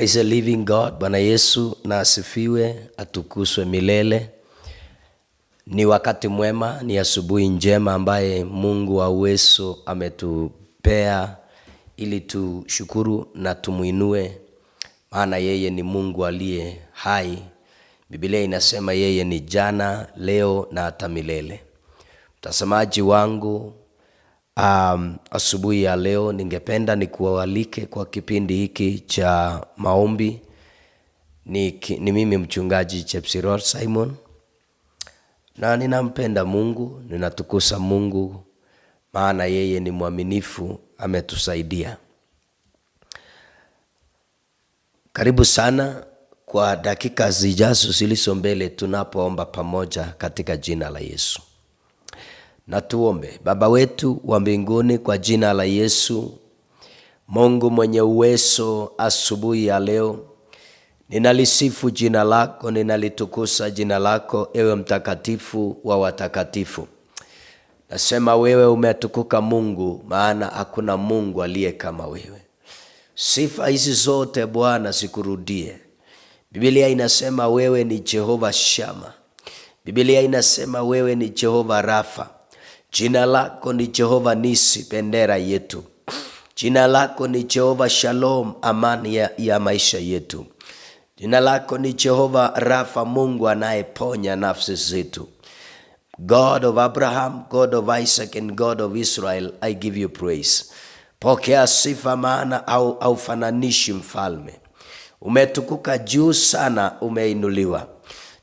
Praise the living God. Bwana Yesu na asifiwe, atukuzwe milele. Ni wakati mwema, ni asubuhi njema ambaye Mungu wa uwezo ametupea ili tushukuru na tumuinue, maana yeye ni Mungu aliye hai. Biblia inasema yeye ni jana, leo na hata milele. Mtazamaji wangu, asubuhi ya leo ningependa nikualike kwa kipindi hiki cha maombi. Ni mimi mchungaji Chepsiror Simon, na ninampenda Mungu, ninatukuza Mungu, maana yeye ni mwaminifu, ametusaidia. Karibu sana kwa dakika zijazo zilizo mbele tunapoomba pamoja katika jina la Yesu. Na tuombe. Baba wetu wa mbinguni, kwa jina la Yesu, Mungu mwenye uwezo, asubuhi ya leo ninalisifu jina lako, ninalitukuza jina lako, ewe mtakatifu wa watakatifu. Nasema wewe umetukuka Mungu, maana hakuna Mungu aliye kama wewe. Sifa hizi zote Bwana zikurudie. Biblia inasema wewe ni Jehova Shama. Biblia inasema wewe ni Jehova Rafa. Jina lako ni Jehova Nisi, bendera yetu. Jina lako ni Jehova Shalom, amani ya maisha yetu. Jina lako ni Jehova Rafa, Mungu anayeponya nafsi zetu. God of Abraham, God of Isaac and God of Israel, I give you praise. Pokea sifa, maana haufananishi mfalme. Umetukuka juu sana, umeinuliwa.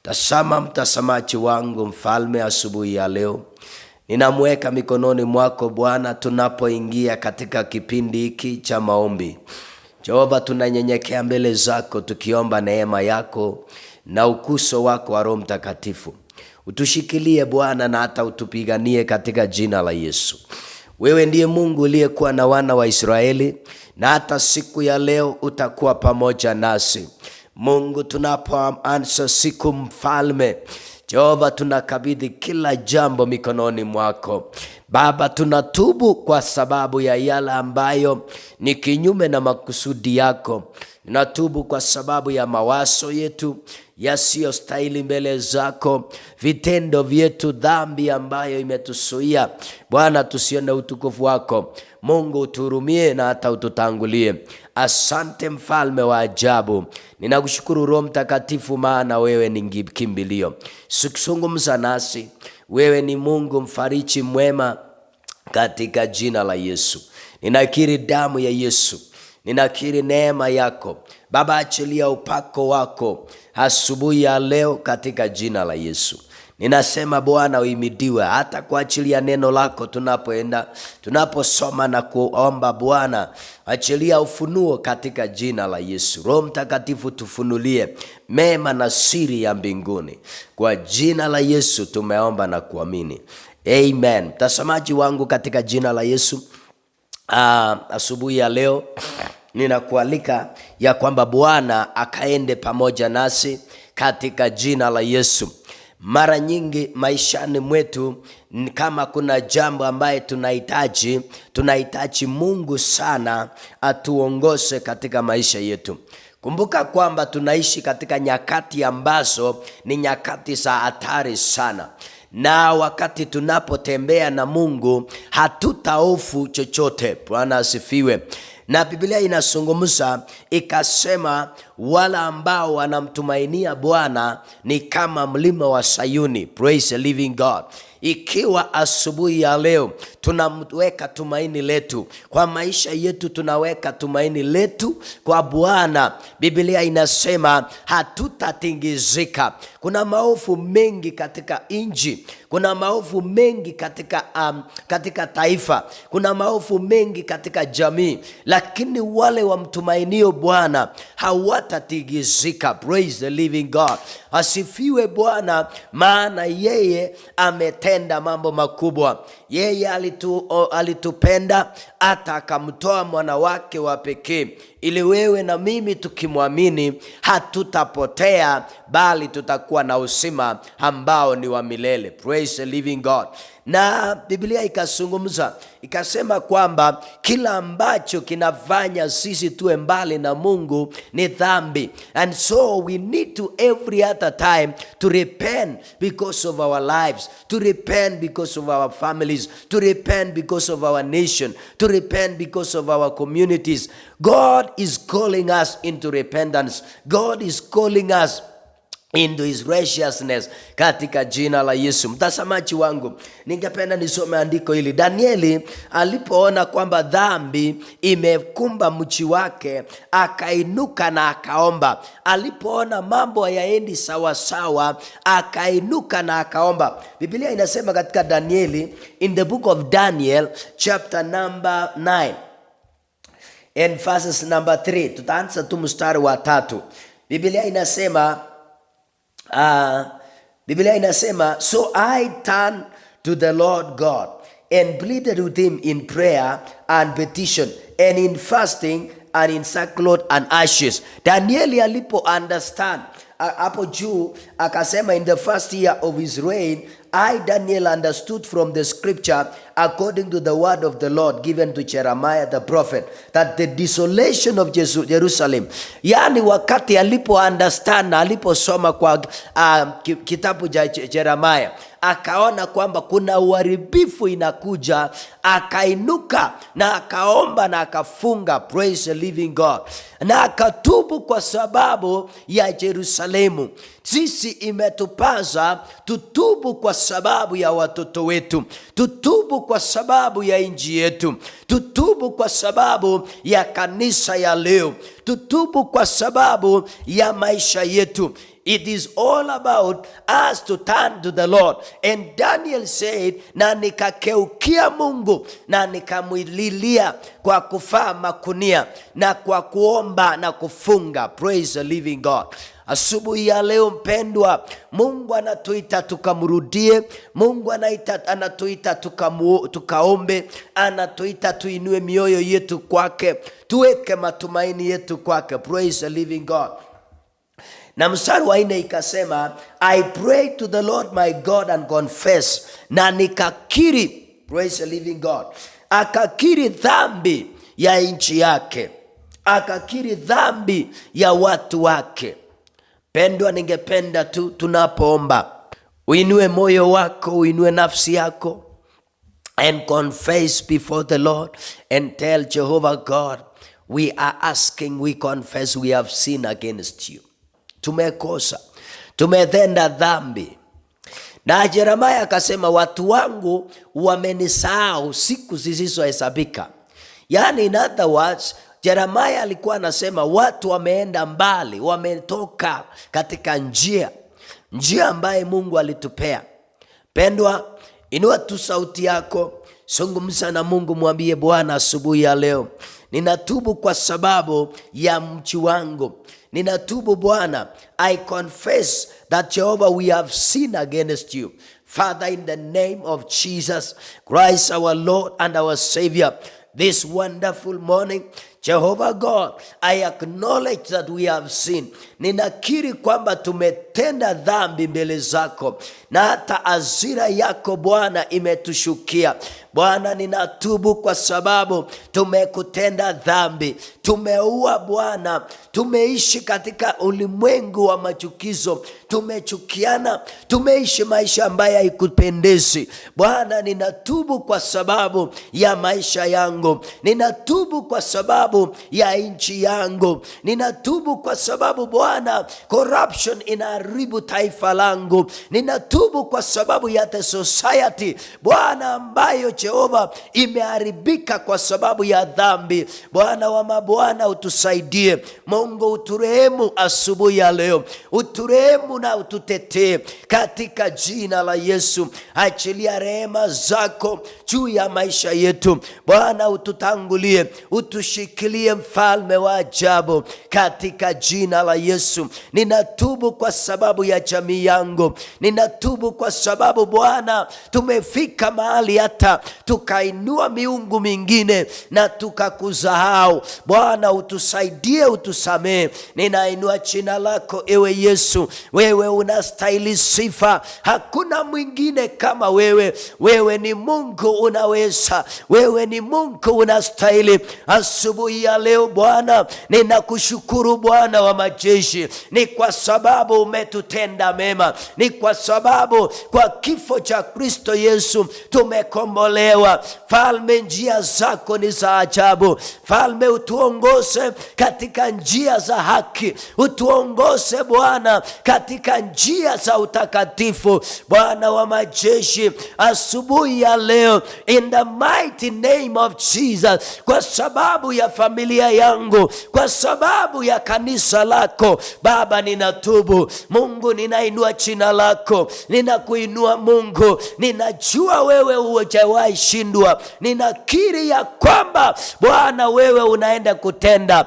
Tazama mtazamaji wangu mfalme, asubuhi ya leo ninamweka mikononi mwako Bwana, tunapoingia katika kipindi hiki cha maombi. Jehova, tunanyenyekea mbele zako tukiomba neema yako na ukuso wako wa Roho Mtakatifu. Utushikilie Bwana na hata utupiganie katika jina la Yesu. Wewe ndiye Mungu uliyekuwa na wana wa Israeli, na hata siku ya leo utakuwa pamoja nasi. Mungu, tunapoanza siku mfalme, Jehova, tunakabidhi kila jambo mikononi mwako. Baba, tunatubu kwa sababu ya yale ambayo ni kinyume na makusudi yako. Tunatubu kwa sababu ya mawazo yetu yasiyostahili mbele zako, vitendo vyetu, dhambi ambayo imetuzuia Bwana tusione utukufu wako. Mungu, uturumie na hata ututangulie. Asante mfalme wa ajabu. Ninakushukuru Roho Mtakatifu, maana wewe ni kimbilio. Zungumza nasi. Wewe ni Mungu mfariji mwema, katika jina la Yesu. Ninakiri damu ya Yesu. Ninakiri neema yako. Baba, achilia upako wako asubuhi ya leo katika jina la Yesu. Ninasema Bwana uhimidiwe hata kwa ajili ya neno lako tunaposoma na kuomba. Bwana, achilia ufunuo katika jina la Yesu. Roho Mtakatifu, tufunulie mema na siri ya mbinguni. Kwa jina la Yesu tumeomba na kuamini. Amen. Mtazamaji wangu katika jina la Yesu, asubuhi ya leo ninakualika ya kwamba Bwana akaende pamoja nasi katika jina la Yesu. Mara nyingi maishani mwetu, kama kuna jambo ambaye tunahitaji Mungu sana atuongoze katika maisha yetu. Kumbuka kwamba tunaishi katika nyakati ambazo ni nyakati za hatari sana. Na wakati tunapotembea na Mungu hatutahofu chochote. Bwana asifiwe. Na Biblia inazungumza ikasema, wala ambao wanamtumainia Bwana ni kama mlima wa Sayuni. Praise the living God. Ikiwa asubuhi ya leo tunaweka tumaini letu kwa maisha yetu, tunaweka tumaini letu kwa Bwana, Biblia inasema hatutatingizika. Kuna maovu mengi katika nchi, kuna maovu mengi katika taifa, kuna maovu mengi katika jamii, lakini wale wamtumainio Bwana hawatatingizika. Praise the living God. Asifiwe Bwana, maana yeye ametenda mambo makubwa. yeye alitupenda hata akamtoa mwana wake wa pekee, ili wewe na mimi tukimwamini hatutapotea, bali tutakuwa na uzima ambao ni wa milele. Praise the living God. Na Biblia ikazungumza ikasema kwamba kila ambacho kinafanya sisi tuwe mbali na Mungu ni dhambi, and so we need to every other time to repent because of our lives, to repent because of our families, to repent because of our nation, to repent because of our communities. God is calling us into repentance. God is calling us into his righteousness katika jina la Yesu. Mtazamaji wangu, ningependa nisome andiko hili. Danieli alipoona kwamba dhambi imekumba mji wake, akainuka na akaomba. Alipoona mambo hayaendi sawa sawa, akainuka na akaomba. Biblia inasema katika Danieli, in the book of Daniel chapter number 9 and verses number 3. Tutaanza tu mstari wa 3. Biblia inasema, so I turned to the Lord God and pleaded with him in prayer and petition and in fasting and in sackcloth and ashes. Danieli alipo understand hapo juu akasema, in the first year of his reign, I Daniel understood from the scripture according to the word of the Lord given to Jeremiah the prophet, that the desolation of Jerusalem, yani wakati alipo understand na alipo soma kwa kitabu cha Jeremiah, akaona kwamba kuna uharibifu inakuja, akainuka na akaomba na akafunga. Praise the living God. Na akatubu kwa sababu ya Jerusalemu. Sisi imetupasa tutubu kwa sababu ya watoto wetu, tutubu kwa sababu ya nchi yetu, tutubu kwa sababu ya kanisa ya leo, tutubu kwa sababu ya maisha yetu. It is all about us to turn to the Lord. And Daniel said, na nikakeukia Mungu na nikamlilia kwa kuvaa makunia na kwa kuomba na kufunga. Praise the living God. Asubuhi ya leo mpendwa, Mungu anatuita tukamrudie. Mungu anatuita tukaombe, anatuita tuinue mioyo yetu kwake, tuweke matumaini yetu kwake. Praise the living God. Na mstari wa 4 ikasema, I pray to the Lord my God and confess, na nikakiri. Praise the living God. Akakiri dhambi ya nchi yake, akakiri dhambi ya watu wake. Pendwa, ningependa tu tunapoomba uinue moyo wako, uinue nafsi yako and confess before the Lord and tell Jehovah God, we are asking, we confess we have sinned against you. Tumekosa, tumetenda dhambi. Na Jeremiah akasema, watu wangu wamenisahau siku zisizohesabika. Yani in other words, Jeremiah alikuwa anasema watu wameenda mbali, wametoka katika njia ambaye Mungu alitupea. Pendwa, inua tu sauti yako, zungumza na Mungu, mwambie Bwana, asubuhi ya leo ninatubu kwa sababu ya mchi wangu. Ninatubu Bwana. I confess that Jehovah, we have sinned against you. Father, in the name of Jesus Christ, our Lord and our Savior, this wonderful morning, Jehovah God, I acknowledge that we have sinned. Ninakiri kwamba tumetenda dhambi mbele zako, na hata hasira yako Bwana imetushukia. Bwana, ninatubu kwa sababu tumekutenda dhambi. Tumeua Bwana, tumeishi katika ulimwengu wa machukizo, tumechukiana, tumeishi maisha ambayo haikupendezi. Bwana, ninatubu kwa sababu ya maisha yangu, ninatubu kwa sababu ya nchi yangu, ninatubu kwa sababu Bwana corruption inaharibu taifa langu, ninatubu kwa sababu ya the society Bwana ambayo Jehova imeharibika kwa sababu ya dhambi. Bwana wa mabwana, utusaidie Mungu, uturehemu asubuhi ya leo, uturehemu na ututetee katika jina la Yesu. Achilia rehema zako juu ya maisha yetu Bwana, ututangulie, utushike nishikilie mfalme wa ajabu katika jina la Yesu. Ninatubu kwa sababu ya jamii yangu. Ninatubu kwa sababu Bwana tumefika mahali hata tukainua miungu mingine na tukakusahau. Bwana utusaidie, utusamee. Ninainua jina lako ewe Yesu. Wewe unastahili sifa. Hakuna mwingine kama wewe. Wewe ni Mungu unaweza. Wewe ni Mungu unastahili. Asubuhi ya leo Bwana ninakushukuru Bwana wa majeshi. Ni kwa sababu umetutenda mema. Ni kwa sababu kwa kifo cha Kristo Yesu tumekombolewa. Falme, njia zako ni za ajabu. Falme, utuongoze katika njia za haki. Utuongoze Bwana katika njia za utakatifu. Bwana wa majeshi, asubuhi ya leo in the mighty name of Jesus, kwa sababu ya familia yangu, kwa sababu ya kanisa lako Baba, ninatubu. Mungu, ninainua jina lako. Ninakuinua Mungu. Ninajua wewe hujawahi shindwa. Ninakiri ya kwamba Bwana wewe unaenda kutenda.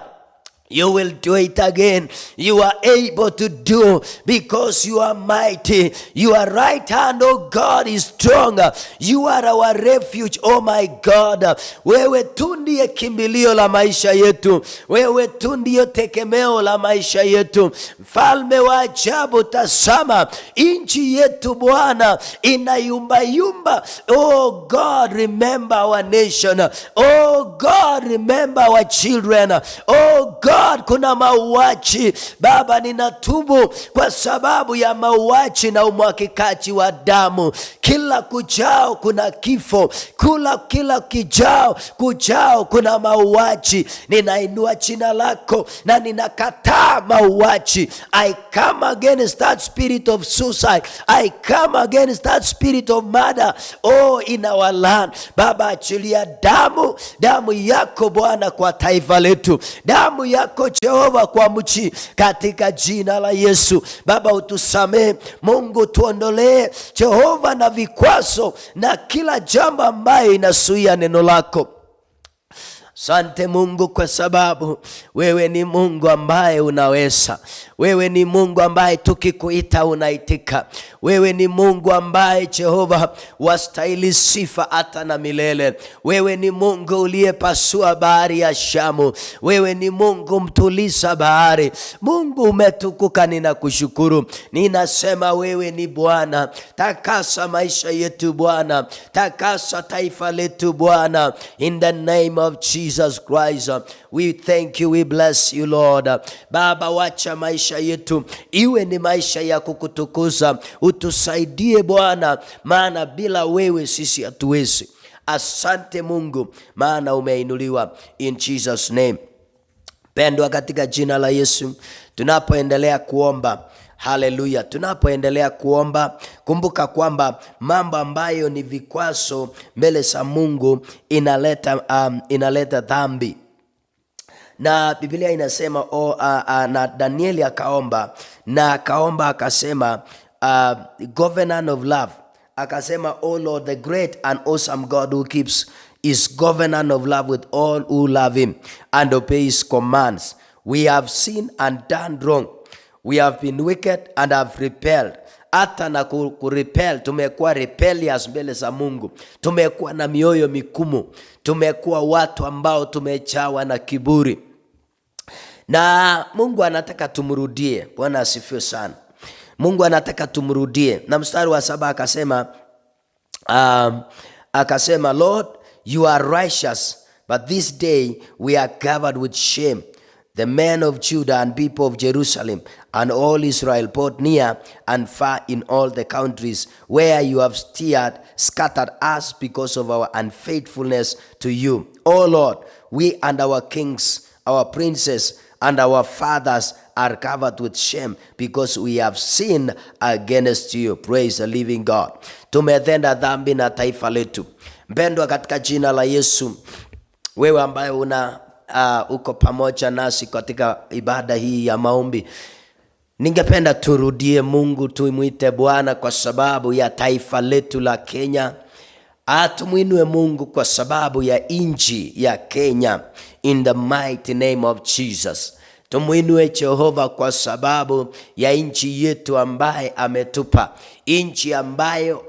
You will do it again. You are able to do because you are mighty. Your right hand, oh God, is stronger. You are our refuge, oh my God. Wewe tu ndiye kimbilio la maisha yetu. Wewe tu ndiye tegemeo la maisha yetu. Mfalme wa ajabu, tazama nchi yetu Bwana inayumba yumba. Oh God, remember our nation. Oh God, remember our children. Oh God, kuna mauaji Baba, ninatubu kwa sababu ya mauaji na umwagikaji wa damu. Kila kujao kuna kifo. Kila kujao kuna mauaji. Ninainua jina lako na ninakataa mauaji. I come against that spirit of suicide. I come against that spirit of murder. Oh, in our land. Baba, achilia damu yako Bwana kwa taifa letu. Damu yako Jehova kwa mchi katika jina la Yesu. Baba, utusamee. Mungu, tuondolee Jehova na vikwazo na kila jambo ambayo inasuia neno lako. Asante Mungu kwa sababu wewe ni Mungu ambaye unaweza. Wewe ni Mungu ambaye tukikuita unaitika. Wewe ni Mungu ambaye Jehova wastahili sifa hata na milele. Wewe ni Mungu uliyepasua bahari ya Shamu. Wewe ni Mungu mtuliza bahari. Mungu umetukuka, ninakushukuru. Ninasema wewe ni Bwana. Takasa maisha yetu Bwana. Takasa taifa letu Bwana. In the name of Jesus Christ, we thank you, we bless you Lord. Baba, wacha maisha yetu iwe ni maisha ya kukutukuza. Utusaidie Bwana, maana bila wewe sisi hatuwezi. Asante Mungu, maana umeinuliwa. In Jesus name. Pendwa katika jina la Yesu, tunapoendelea kuomba, haleluya, tunapoendelea kuomba, kumbuka kwamba mambo ambayo ni vikwazo mbele za Mungu inaleta dhambi. Na Biblia inasema na Danieli akaomba akasema, governor of love, akasema, oh Lord, the great and awesome God who keeps his governor of love with all who love him and obey his commands. We have sinned and done wrong. We have been wicked and have rebelled. Hata na kurepel, tumekuwa rebellious mbele za Mungu. Tumekuwa na mioyo mikumu. Tumekuwa watu ambao tumejawa na kiburi. Na Mungu anataka tumrudie. Bwana asifiwe sana. Mungu anataka tumrudie. Na mstari wa 7 akasema, Lord, you are righteous, but this day we are covered with shame. The men of Judah and people of Jerusalem and all Israel, both near and far in all the countries where you have scattered us because of our unfaithfulness to you. O Lord, we and our kings, our princes, and our fathers are covered with shame because we have sinned against you. Praise the living God. Tumetenda dhambi na taifa letu. Mpendwa katika jina la Yesu, wewe ambaye uko pamoja nasi katika ibada hii ya maombi, ningependa turudie Mungu, tuimwite Bwana kwa sababu ya taifa letu la Kenya. Tumuinue Mungu kwa sababu ya nchi ya Kenya, in the mighty name of Jesus. Tumuinue Jehova kwa sababu ya nchi yetu ambaye ametupa, nchi ambayo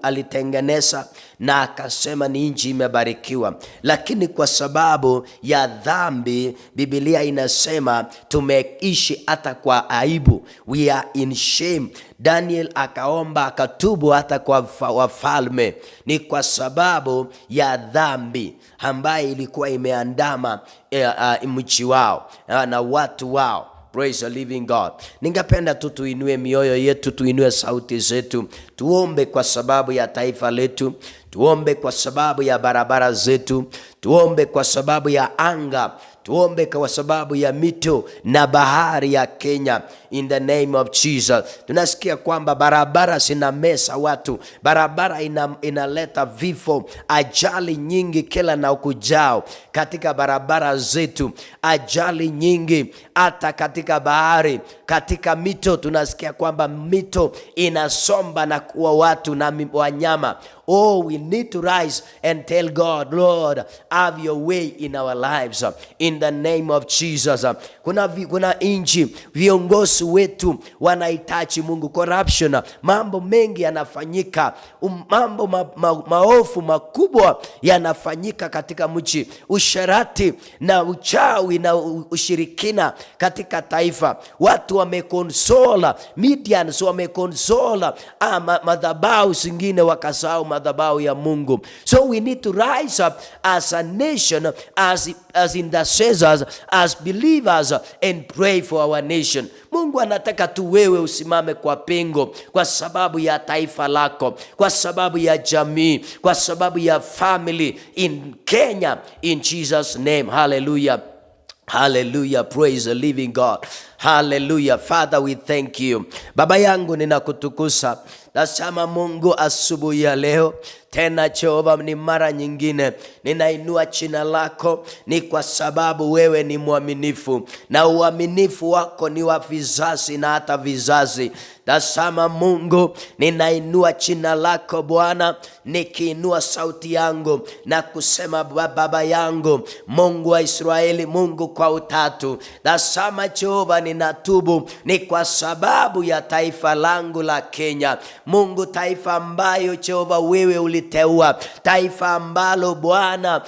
alitengeneza na akasema ni nchi imebarikiwa, lakini kwa sababu ya dhambi Biblia inasema tumeishi hata kwa aibu. We are in shame. Daniel akaomba akatubu hata kwa wafalme. Ni kwa sababu ya dhambi ambayo ilikuwa imeandama mji wao na watu wao. Praise the living God. Ningependa tu tuinue mioyo yetu, tuinue sauti zetu, tuombe kwa sababu ya taifa letu, tuombe kwa sababu ya barabara zetu, tuombe kwa sababu ya anga, tuombe kwa sababu ya mito na bahari ya Kenya, in the name of Jesus. Tunasikia kwamba barabara zinamesa watu, barabara inaleta vifo, ajali nyingi kila na ukujao katika barabara zetu, ajali nyingi hata katika bahari, katika mito. Tunasikia kwamba mito inasomba na kuwa watu na wanyama. Oh, we need to rise and tell God, Lord, have your way in our lives, in the name of Jesus. Kuna inchi, viongozi wetu wanahitaji Mungu. Corruption, mambo mengi yanafanyika, mambo maovu makubwa yanafanyika katika mji, usherati na uchawi na ushirikina katika taifa. Watu wamekonsola, medians wamekonsola madhabahu zingine wakasahau madhabahu ya Mungu. So we need to rise up as a nation, as intercessors, as believers, and pray for our nation. Mungu anataka tu wewe usimame kwa pengo kwa sababu ya taifa lako, kwa sababu ya jamii, kwa sababu ya family in Kenya, in Jesus name. Hallelujah. Hallelujah. Praise the living God. Hallelujah. Father, we thank you. Baba yangu ninakutukuza. Nasema Mungu asubuhi ya leo tena Jehova, ni mara nyingine ninainua jina lako, ni kwa sababu wewe ni mwaminifu na uaminifu wako ni wa vizazi na hata vizazi. Nasema Mungu, ninainua jina lako Bwana, nikiinua sauti yangu na kusema Baba yangu, Mungu wa Israeli, Mungu kwa utatu. Nasema Jehova, ninatubu ni kwa sababu ya taifa langu la Kenya. Mungu, taifa ambayo Jehova wewe uliteua, taifa ambalo Bwana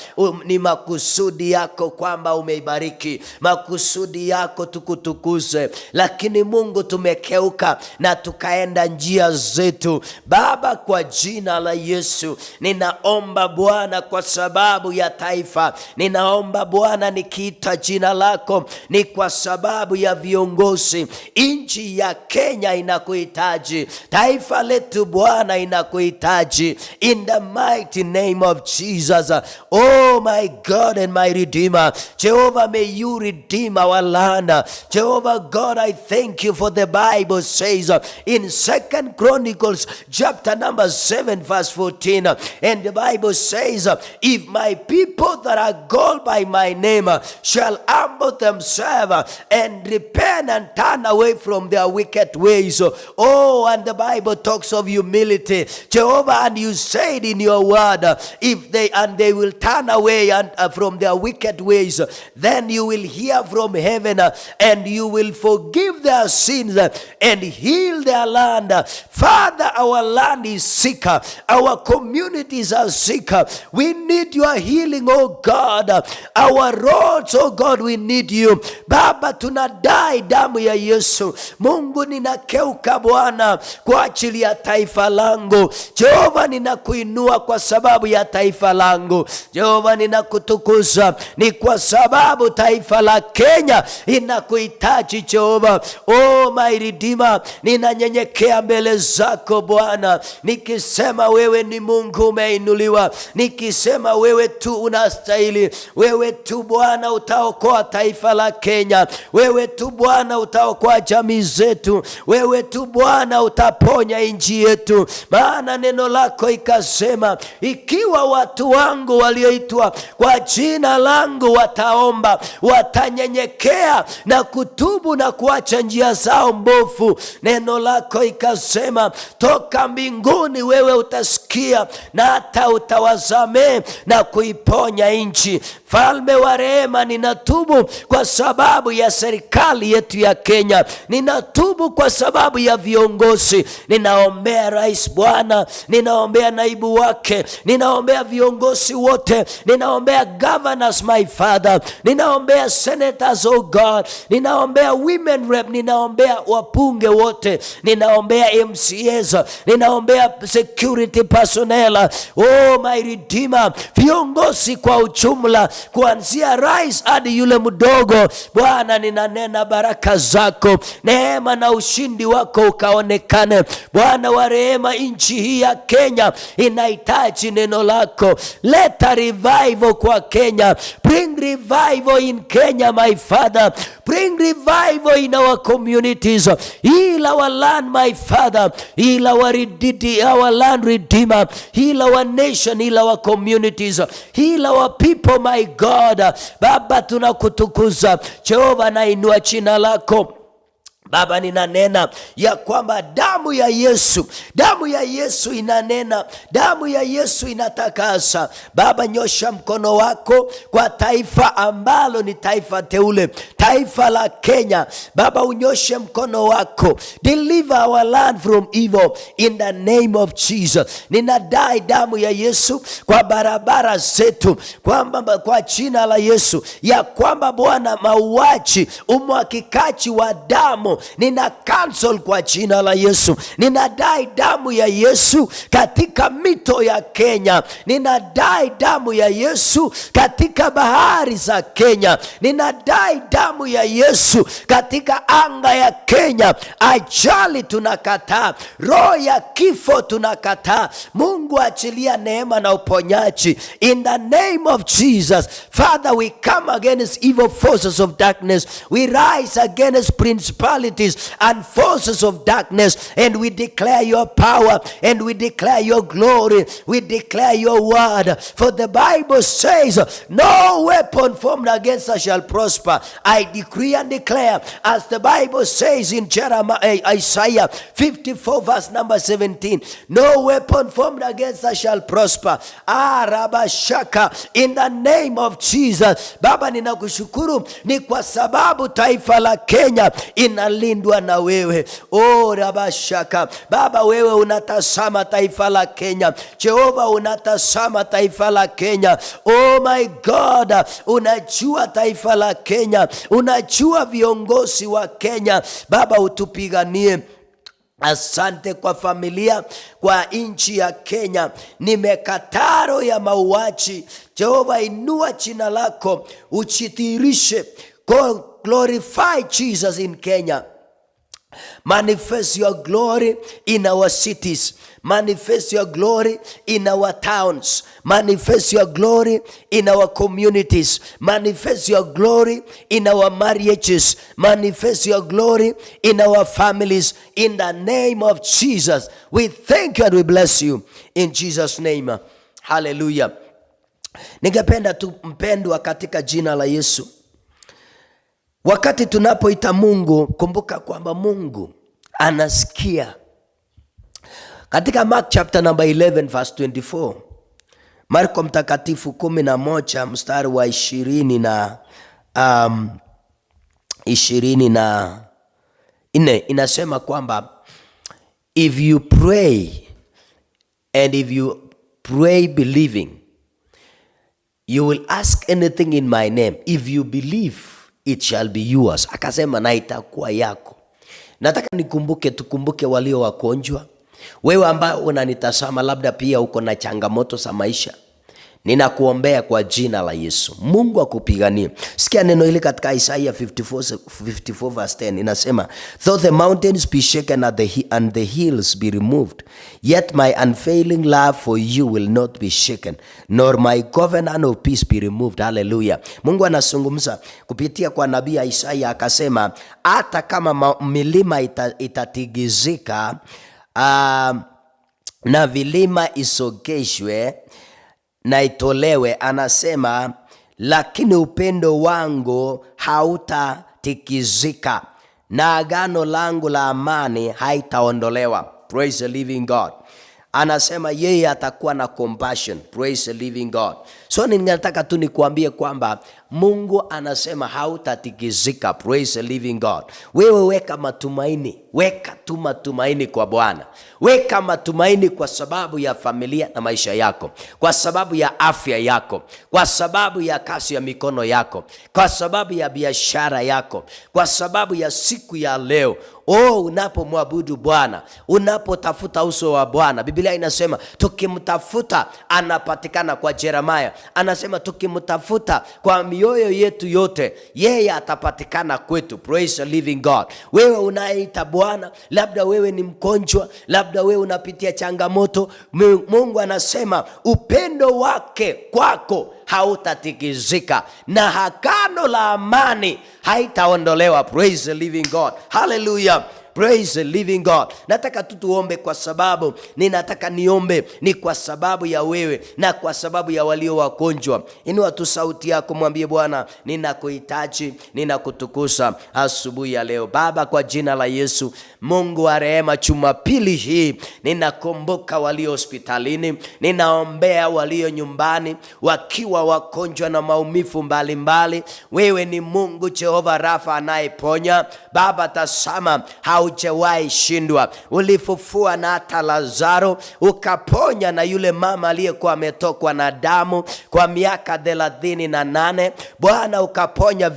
ni makusudi yako kwamba umeibariki, makusudi yako tukutukuze, lakini Mungu tumekeuka na tukaenda njia zetu. Baba, kwa jina la Yesu ninaomba Bwana kwa sababu ya taifa, ninaomba Bwana nikiita jina lako ni kwa sababu ya viongozi. Nchi ya Kenya inakuhitaji, taifa letu Bwana inakuhitaji, in the mighty name of Jesus. Oh my God and my Redeemer, Jehovah, may you redeem our land. Jehovah God, I thank you for the Bible says in 2 Chronicles chapter number 7 verse 14, and the Bible says, if my people that are called by my name shall humble themselves and repent and turn away from their wicked ways. Oh, and the Bible talks of humility, Jehovah, and you said in your word, if they will turn away from their wicked ways, then you will hear from heaven and you will forgive their sins and heal their land. Father, our land is sick, our communities are sick. We need your healing, oh God. Our roads, oh God, we need you. Baba, tunadai damu ya Yesu. Mungu, ninakeuka Bwana kwa ajili ya taifa langu. Jehova, ninakuinua kwa sababu ya taifa langu. Jehova, ninakutukuza ni kwa sababu taifa la Kenya inakuhitaji Jehova. Oh my Redeemer, ninanyenyekea mbele zako Bwana, nikisema wewe ni Mungu umeinuliwa, nikisema wewe tu unastahili, wewe tu Bwana utaokoa taifa la Kenya, wewe tu Bwana utaokoa jamii zetu, wewe tu Bwana utaponya nchi yetu. Maana neno lako ikasema, ikiwa watu wangu walioitwa kwa jina langu wataomba, watanyenyekea na kutubu na kuacha njia zao mbovu, neno lako ikasema, toka mbinguni wewe utasikia na hata utawasamehe na kuiponya nchi. Falme wa rehema, ninatubu kwa sababu ya serikali yetu ya Kenya. Ninatubu kwa sababu ya viongozi. Ninaombea rais Bwana, ninaombea naibu wake, ninaombea viongozi wote, ninaombea governors my Father, ninaombea senators oh God, ninaombea women rep, ninaombea wabunge wote, ninaombea MCAs, ninaombea security personnel, oh my Redeemer, viongozi kwa ujumla, kuanzia rais hadi yule mdogo. Bwana, ninanena baraka zako, neema na ushindi wako ukaonekane. Bwana wa rehema, nchi hii ya Kenya inahitaji neno lako. Leta revival kwa Kenya. Bring revival in Kenya my Father. Bring revival in our communities. Heal our land my Father. Heal our land Redeemer. Heal our nation. Heal our communities. Heal our people my God. Baba, tunakutukuza. Jehova, nainua jina lako. Baba, ninanena ya kwamba damu ya Yesu inanena, damu ya Yesu inatakasa. Baba, nyosha mkono wako kwa taifa ambalo ni taifa teule, taifa la Kenya. Baba, unyoshe mkono wako. Deliver our land from evil in the name of Jesus. Ninadai damu ya Yesu kwa barabara zetu, kwamba kwa jina la Yesu, ya kwamba Bwana, mauaji, umwagikaji wa damu nina cancel kwa jina la Yesu. Ninadai damu ya Yesu katika mito ya Kenya. Ninadai damu ya Yesu katika bahari za Kenya. Ninadai damu ya Yesu katika anga ya Kenya. Ajali tunakataa, roho ya kifo tunakataa. Mungu, achilia neema na uponyaji in the name of Jesus. Father, we come against evil forces of darkness. We rise against principalities and forces of darkness, and we declare your power, and we declare your glory, we declare your word. For the Bible says, no weapon formed against us shall prosper. I decree and declare, as the Bible says in Isaiah 54 verse number 17, no weapon formed against us shall prosper. Rabashaka, in the name of Jesus. Baba, ninakushukuru ni kwa sababu taifa la Kenya inalindwa na wewe. Rabashaka, Baba, wewe unatazama taifa la Kenya. Jehova, unatazama taifa la Kenya. Oh my God, unajua taifa la Kenya, unajua viongozi wa Kenya. Baba, utupiganie. Asante kwa familia, kwa nchi ya Kenya. Nimekataro ya mauaji. Jehova, inua jina lako, uchitirishe. Glorify Jesus in Kenya. Manifest your glory in our cities. Manifest your glory in our towns. Manifest your glory in our communities. Manifest your glory in our marriages. Manifest your glory in our families. In the name of Jesus, we thank you and we bless you. In Jesus' name, hallelujah. Ningependa tu mpendwa katika jina la Yesu, wakati tunapoita Mungu, kumbuka kwamba Mungu anasikia. Katika Mark chapter number 11 verse 24, Marko mtakatifu 11 mstari wa 24 inasema kwamba if you pray and if you pray believing, you will ask anything in my name. If you believe, it shall be yours. Akasema na itakuwa yako. Nataka tukumbuke walio wagonjwa. Wewe ambao unanitazama, labda pia uko na changamoto za maisha. Ninakuombea kwa jina la Yesu. Mungu akupiganie. Sikia neno hili katika Isaiah 54 verse 10. Inasema, though the mountains be shaken and the hills be removed, yet my unfailing love for you will not be shaken, nor my covenant of peace be removed. Hallelujah. Mungu anazungumza kupitia kwa nabii Isaiah akasema, hata kama milima itatigizika na vilima isogeshwe na itolewe, anasema, lakini upendo wangu hautatikizika na agano langu la amani haitaondolewa. Praise the living God. Anasema yeye atakuwa na compassion. Praise the living God. So ninataka tu nikuambie kwamba Mungu anasema hautatikizika. Praise the living God. Wewe weka matumaini. Weka tu matumaini kwa Bwana. Weka matumaini kwa sababu ya familia na maisha yako, kwa sababu ya afya yako, kwa sababu ya kazi ya mikono yako, kwa sababu ya biashara yako, kwa sababu ya siku ya leo. Unapomwabudu Bwana, unapotafuta uso wa Bwana. Biblia inasema tukimtafuta anapatikana. Kwa Jeremiah anasema tukimtafuta kwa mioyo yetu yote, yeye atapatikana kwetu. Praise the living God. Wewe unayeita Bwana, labda wewe ni mgonjwa, labda wewe unapitia changamoto, Mungu anasema upendo wake kwako hautatikizika na agano la amani haitaondolewa. Praise the living God. Hallelujah. Praise the living God. Nataka tuombe kwa sababu ninataka niombe ni kwa sababu ya wewe na kwa sababu ya walio wagonjwa. Inua tu sauti yako, mwambie Bwana, ninakuhitaji, ninakutukuza asubuhi ya leo. Baba, kwa jina la Yesu, Mungu wa rehema, Jumapili hii ninakumbuka walio hospitalini, ninaombea walio nyumbani wakiwa wagonjwa na maumivu mbalimbali. Wewe ni Mungu Jehova Rafa anayeponya. Baba, tazama haujawahi shindwa. Ulifufua na hata Lazaro, ukaponya na yule mama aliyekuwa ametokwa na damu kwa miaka 38. Bwana, ukaponya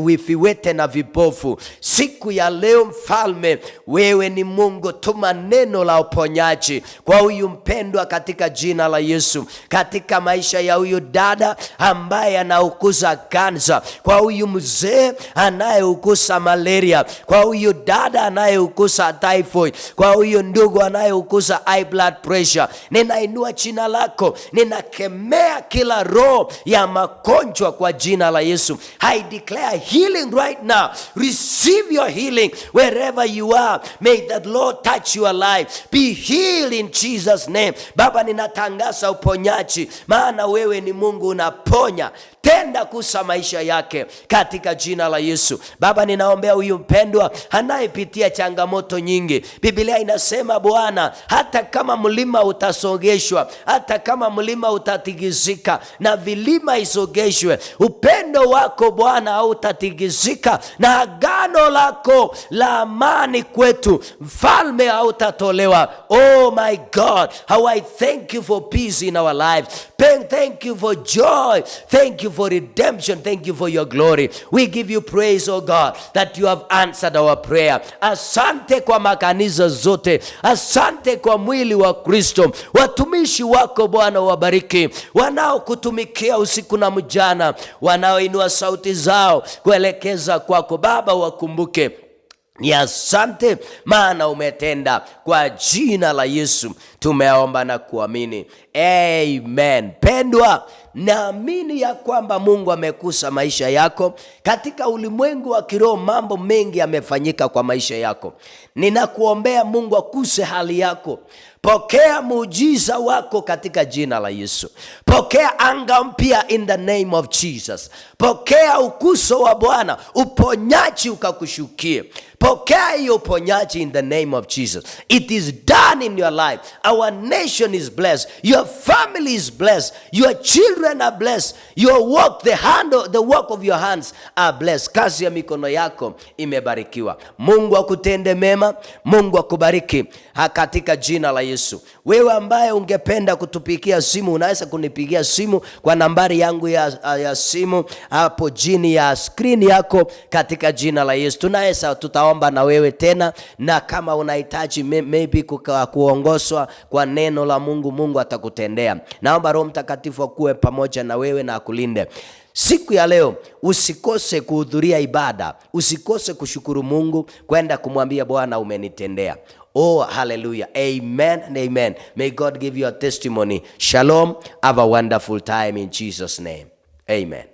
viwete na vipofu. Siku ya leo Mfalme, wewe ni Mungu, tuma neno la uponyaji kwa huyu mpendwa katika jina la Yesu, katika maisha ya huyu dada ambaye anauguza kansa, kwa huyu mzee anayeuguza malaria, kwa huyu dada anayeuguza typhoid, kwa huyu ndugu anayeuguza high blood pressure. Ninainua jina lako, ninakemea kila roho ya magonjwa kwa jina la Yesu. I declare healing right now. Receive your healing wherever you are. May the Lord touch your life. Be healed in Jesus name. Baba, ninatangaza uponyaji, maana wewe ni Mungu unaponya. Tenda kusa maisha yake katika jina la Yesu. Baba, ninaombea huyu mpendwa anayepitia changamoto nyingi. Biblia inasema Bwana, hata kama mlima utasogeshwa, hata kama mlima utatigizika na vilima isogeshwe, upendo wako Bwana hautatigizika na agano lako la amani kwetu Mfalme hautatolewa. Oh my God, how I thank you for peace in our lives. Thank you for joy. Thank you for redemption. Thank you for your glory. We give you praise, oh God, that you have answered our prayer. Asante kwa makanisa zote. Asante kwa mwili wa Kristo. Watumishi wako Bwana wabariki, wanaokutumikia usiku na mchana, wanaoinua sauti zao kuelekeza kwako Baba, wakumbuke. Ni asante maana umetenda. Kwa jina la Yesu tumeomba na kuamini. Amen. Pendwa, naamini ya kwamba Mungu amekusa maisha yako. Katika ulimwengu wa kiroho mambo mengi yamefanyika kwa maisha yako. Ninakuombea Mungu akuse hali yako. Pokea muujiza wako katika jina la Yesu. Pokea anga mpya in the name of Jesus. Pokea ukuso wa Bwana, uponyaji ukakushukie. Pokea hiyo uponyaji in the name of Jesus. It is done in your life. Our nation is blessed. Your family is blessed. Your children are blessed. Your work, the work of your hands are blessed. Kazi ya mikono yako imebarikiwa. Mungu akutende mema. Mungu akubariki katika jina la Yesu. Wewe ambaye ungependa kutupigia simu, unaweza kunipigia simu kwa nambari yangu ya simu hapo chini ya screen yako katika jina la Yesu. Tutaomba na wewe tena, na kama unahitaji maybe kuongozwa kwa neno la Mungu, Mungu atakutumia. atakutendea. Naomba Roho Mtakatifu akuwe pamoja na wewe na akulinde. Siku ya leo usikose kuhudhuria ibada, usikose kushukuru Mungu, kwenda kumwambia Bwana umenitendea. Oh, hallelujah. Amen and amen. May God give you a testimony. Shalom. Have a wonderful time in Jesus' name. Amen.